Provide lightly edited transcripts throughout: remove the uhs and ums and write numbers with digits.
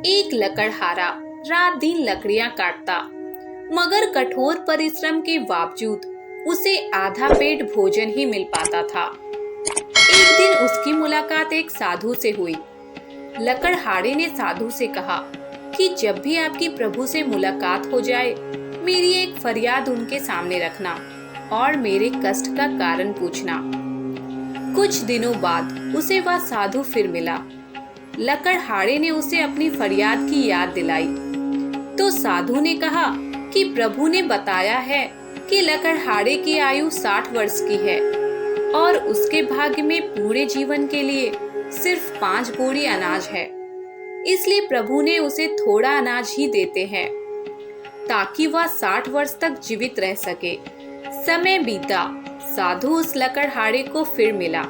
एक लकड़हारा रात दिन लकड़ियां काटता, मगर कठोर परिश्रम के बावजूद उसे आधा पेट भोजन ही मिल पाता था। एक दिन उसकी मुलाकात एक साधु से हुई। लकड़हारे ने साधु से कहा कि जब भी आपकी प्रभु से मुलाकात हो जाए, मेरी एक फरियाद उनके सामने रखना और मेरे कष्ट का कारण पूछना। कुछ दिनों बाद उसे वह साधु फिर मिला। लकड़हारे ने उसे अपनी फरियाद की याद दिलाई तो साधु ने कहा कि प्रभु ने बताया है कि लकड़हारे की आयु 60 वर्ष की है और उसके भाग्य में पूरे जीवन के लिए सिर्फ 5 बोरी अनाज है। इसलिए प्रभु ने उसे थोड़ा अनाज ही देते हैं ताकि वह 60 वर्ष तक जीवित रह सके। समय बीता, साधु उस लकड़हारे को फिर मिला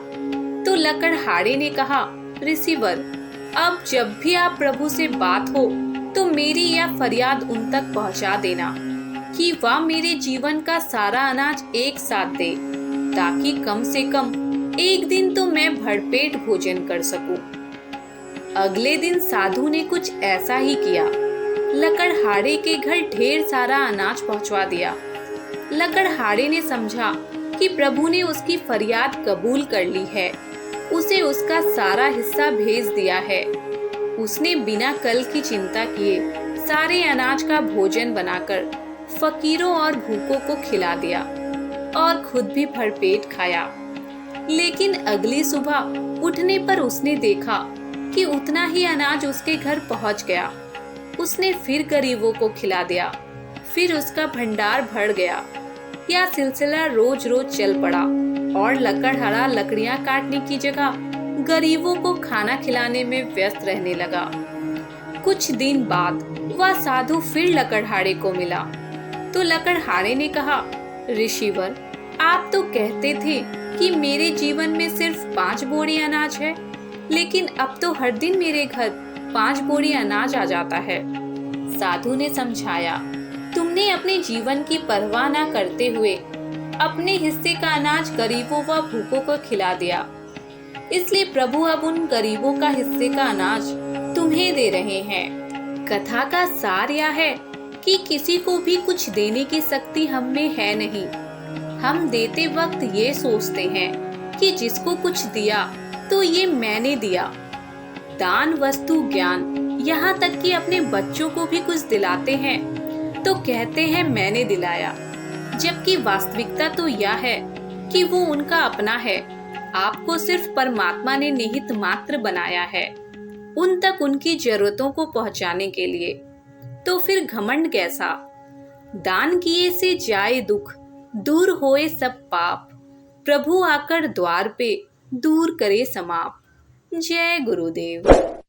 तो लकड़हारे ने कहा, ऋषिवर, अब जब भी आप प्रभु से बात हो तो मेरी यह फरियाद उन तक पहुंचा देना कि वह मेरे जीवन का सारा अनाज एक साथ दे ताकि कम से कम एक दिन तो मैं भरपेट भोजन कर सकूं। अगले दिन साधु ने कुछ ऐसा ही किया। लकड़हारे के घर ढेर सारा अनाज पहुंचवा दिया। लकड़हारे ने समझा कि प्रभु ने उसकी फरियाद कबूल कर ली है, उसे उसका सारा हिस्सा भेज दिया है। उसने बिना कल की चिंता किए सारे अनाज का भोजन बनाकर फकीरों और भूखों को खिला दिया और खुद भी भरपेट खाया। लेकिन अगली सुबह उठने पर उसने देखा कि उतना ही अनाज उसके घर पहुंच गया। उसने फिर गरीबों को खिला दिया, फिर उसका भंडार भर गया। यह सिलसिला रोज रोज चल पड़ा और लकड़हारा लकड़ियां काटने की जगह गरीबों को खाना खिलाने में व्यस्त रहने लगा। कुछ दिन बाद वह साधु फिर लकड़हारे को मिला तो लकड़हारे ने कहा, ऋषिवर, आप तो कहते थे कि मेरे जीवन में सिर्फ 5 बोरी अनाज है, लेकिन अब तो हर दिन मेरे घर 5 बोरी अनाज आ जाता है। साधु ने समझाया, तुमने अपने जीवन की परवाह न करते हुए अपने हिस्से का अनाज गरीबों व भूखों को खिला दिया, इसलिए प्रभु अब उन गरीबों का हिस्से का अनाज तुम्हें दे रहे हैं। कथा का सार यह है कि किसी को भी कुछ देने की शक्ति हम में है नहीं। हम देते वक्त ये सोचते हैं कि जिसको कुछ दिया तो ये मैंने दिया। दान, वस्तु, ज्ञान, यहाँ तक कि अपने बच्चों को भी कुछ दिलाते हैं तो कहते हैं मैंने दिलाया, जबकि वास्तविकता तो यह है कि वो उनका अपना है। आपको सिर्फ परमात्मा ने निहित मात्र बनाया है, उन तक उनकी जरूरतों को पहुंचाने के लिए। तो फिर घमंड कैसा? दान किए से जाए दुख, दूर होए सब पाप, प्रभु आकर द्वार पे दूर करे समाप। जय गुरुदेव।